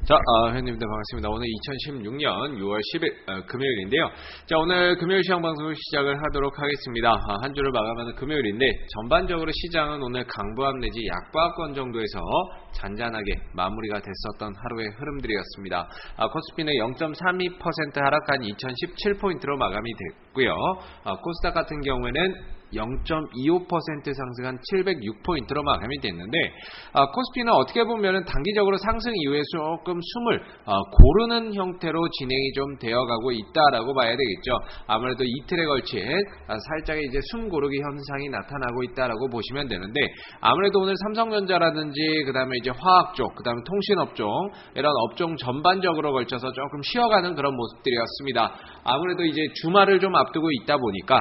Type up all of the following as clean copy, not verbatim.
자, 회원님들 반갑습니다. 오늘 2016년 6월 10일 금요일인데요. 자, 오늘 금요일 시장 방송을 시작을 하도록 하겠습니다. 한 주를 마감하는 금요일인데 전반적으로 시장은 오늘 강보합 내지 약보합권 정도에서 잔잔하게 마무리가 됐었던 하루의 흐름들이었습니다. 코스피는 0.32% 하락한 2017포인트로 마감이 됐고요. 코스닥 같은 경우에는 0.25% 상승한 706포인트로 마감이 됐는데, 코스피는 어떻게 보면 단기적으로 상승 이후에 조금 숨을 고르는 형태로 진행이 좀 되어가고 있다라고 봐야 되겠죠. 아무래도 이틀에 걸친 살짝의 이제 숨 고르기 현상이 나타나고 있다라고 보시면 되는데, 아무래도 오늘 삼성전자라든지 그 다음에 이제 화학 쪽, 그 다음에 통신업 쪽 이런 업종 전반적으로 걸쳐서 조금 쉬어가는 그런 모습들이었습니다. 아무래도 이제 주말을 좀 앞두고 있다 보니까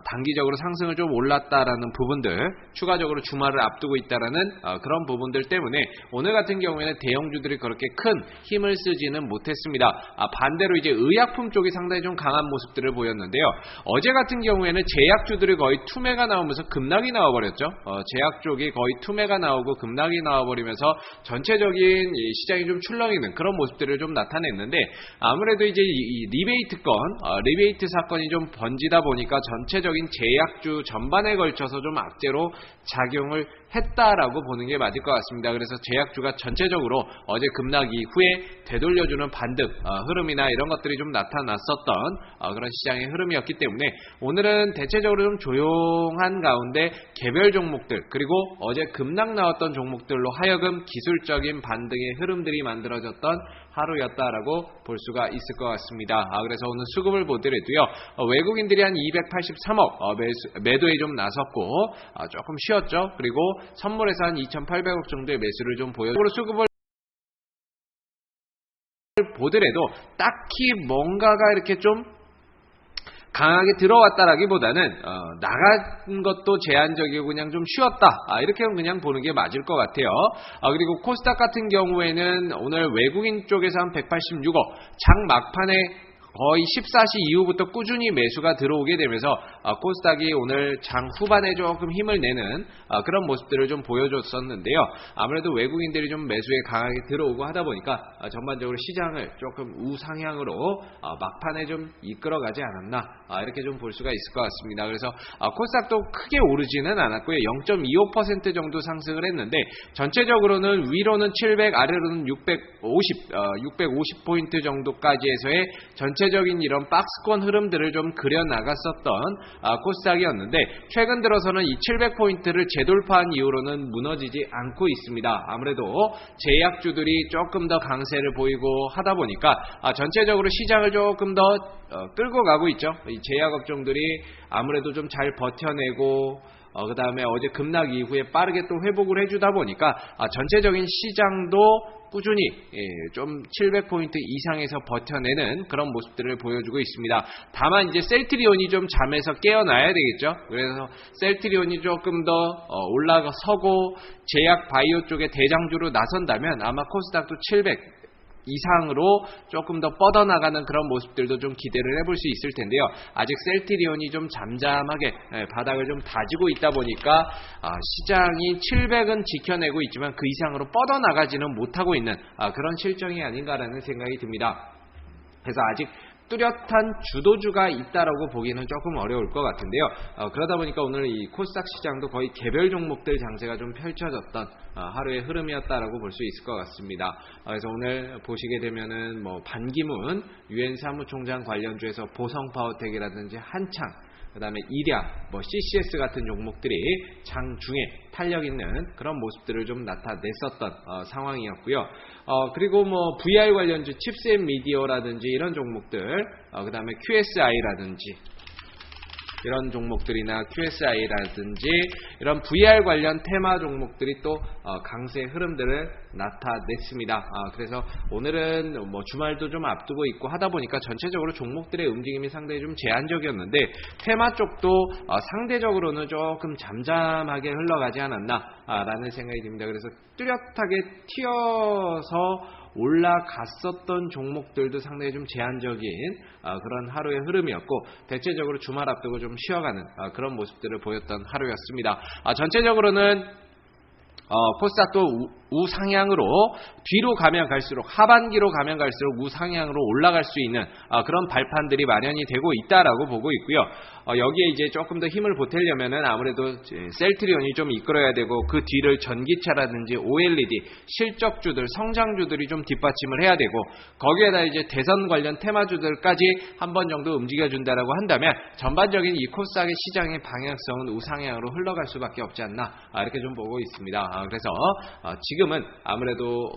단기적으로 상승을 좀 올랐다라는 부분들, 추가적으로 주말을 앞두고 있다라는 그런 부분들 때문에 오늘 같은 경우에는 대형주들이 그렇게 큰 힘을 쓰지는 못했습니다. 반대로 이제 의약품 쪽이 상당히 좀 강한 모습들을 보였는데요. 어제 같은 경우에는 제약주들이 거의 투매가 나오면서 급락이 나와버렸죠. 제약 쪽이 거의 투매가 나오고 급락이 나와버리면서 전체적인 시장이 좀 출렁이는 그런 모습들을 좀 나타냈는데, 아무래도 이제 이 리베이트 사건이 좀 번지다 보니까 전체적인 제약주 전반에 걸쳐서 좀 악재로 작용을 했다라고 보는 게 맞을 것 같습니다. 그래서 제약주가 전체적으로 어제 급락 이후에 되돌려주는 반등 흐름이나 이런 것들이 좀 나타났었던 그런 시장의 흐름이었기 때문에 오늘은 대체적으로 좀 조용한 가운데 개별 종목들, 그리고 어제 급락 나왔던 종목들로 하여금 기술적인 반등의 흐름들이 만들어졌던 하루였다라고 볼 수가 있을 것 같습니다. 그래서 오늘 수급을 보더라도요, 외국인들이 한 283억 매도에 좀 나섰고 조금 쉬었죠. 그리고 선물에서 한 2,800억 정도의 매수를 좀 보여주고, 수급을 보더라도 딱히 뭔가가 이렇게 좀 강하게 들어왔다라기보다는 나간 것도 제한적이고 그냥 좀 쉬었다, 이렇게 그냥 보는 게 맞을 것 같아요. 그리고 코스닥 같은 경우에는 오늘 외국인 쪽에서 한 186억, 장 막판에 거의 14시 이후부터 꾸준히 매수가 들어오게 되면서 코스닥이 오늘 장 후반에 조금 힘을 내는 그런 모습들을 좀 보여줬었는데요. 아무래도 외국인들이 좀 매수에 강하게 들어오고 하다 보니까 전반적으로 시장을 조금 우상향으로 막판에 좀 이끌어가지 않았나, 이렇게 좀 볼 수가 있을 것 같습니다. 그래서 코스닥도 크게 오르지는 않았고요. 0.25% 정도 상승을 했는데, 전체적으로는 위로는 700, 아래로는 650포인트 정도까지 해서의 전체적인 이런 박스권 흐름들을 좀 그려나갔었던 코스닥이었는데, 최근 들어서는 이 700포인트를 재돌파한 이후로는 무너지지 않고 있습니다. 아무래도 제약주들이 조금 더 강세를 보이고 하다 보니까 전체적으로 시장을 조금 더 끌고 가고 있죠. 이 제약업종들이 아무래도 좀 잘 버텨내고, 그 다음에 어제 급락 이후에 빠르게 또 회복을 해주다 보니까 전체적인 시장도 꾸준히 좀 700포인트 이상에서 버텨내는 그런 모습들을 보여주고 있습니다. 다만 이제 셀트리온이 좀 잠에서 깨어나야 되겠죠. 그래서 셀트리온이 조금 더 올라서고 제약 바이오 쪽에 대장주로 나선다면 아마 코스닥도 700 이상으로 조금 더 뻗어나가는 그런 모습들도 좀 기대를 해볼 수 있을 텐데요. 아직 셀트리온이 좀 잠잠하게 바닥을 좀 다지고 있다 보니까 시장이 700은 지켜내고 있지만 그 이상으로 뻗어나가지는 못하고 있는 그런 실정이 아닌가라는 생각이 듭니다. 그래서 아직 뚜렷한 주도주가 있다라고 보기는 조금 어려울 것 같은데요. 그러다 보니까 오늘 이 코스닥 시장도 거의 개별 종목들 장세가 좀 펼쳐졌던 하루의 흐름이었다라고 볼 수 있을 것 같습니다. 그래서 오늘 보시게 되면은 뭐 반기문 유엔 사무총장 관련주에서 보성파워텍이라든지 한창, 그 다음에 이랴, CCS 같은 종목들이 장중에 탄력 있는 그런 모습들을 좀 나타냈었던 상황이었고요. 그리고 VR 관련주 칩셋 미디어라든지 이런 종목들, 그 다음에 QSI라든지 이런 종목들이나 QSI라든지 이런 VR 관련 테마 종목들이 또 강세 흐름들을 나타냈습니다. 그래서 오늘은 주말도 좀 앞두고 있고 하다 보니까 전체적으로 종목들의 움직임이 상당히 좀 제한적이었는데, 테마 쪽도 상대적으로는 조금 잠잠하게 흘러가지 않았나 라는 생각이 듭니다. 그래서 뚜렷하게 튀어서 올라갔었던 종목들도 상당히 좀 제한적인 그런 하루의 흐름이었고, 대체적으로 주말 앞두고 좀 쉬어가는 그런 모습들을 보였던 하루였습니다. 전체적으로는 코스닥도 우상향으로 뒤로 가면 갈수록 하반기로 가면 갈수록 우상향으로 올라갈 수 있는 그런 발판들이 마련이 되고 있다라고 보고 있고요. 여기에 이제 조금 더 힘을 보태려면은 아무래도 셀트리온이 좀 이끌어야 되고 그 뒤를 전기차라든지 OLED 실적주들, 성장주들이 좀 뒷받침을 해야 되고 거기에다 이제 대선 관련 테마주들까지 한 번 정도 움직여준다라고 한다면 전반적인 이 코스닥의 시장의 방향성은 우상향으로 흘러갈 수밖에 없지 않나 이렇게 좀 보고 있습니다. 그래서 지금은 아무래도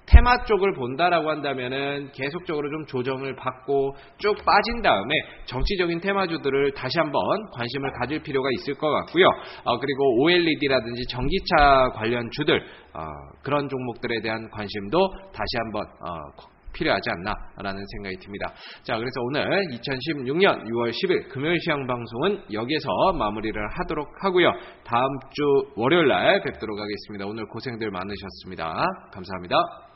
테마 쪽을 본다라고 한다면은 계속적으로 좀 조정을 받고 쭉 빠진 다음에 정치적인 테마주들을 다시 한번 관심을 가질 필요가 있을 것 같고요. 그리고 OLED라든지 전기차 관련 주들 그런 종목들에 대한 관심도 다시 한번 필요하지 않나라는 생각이 듭니다. 자, 그래서 오늘 2016년 6월 10일 금요일 시황 방송은 여기서 마무리를 하도록 하고요. 다음 주 월요일 날 뵙도록 하겠습니다. 오늘 고생들 많으셨습니다. 감사합니다.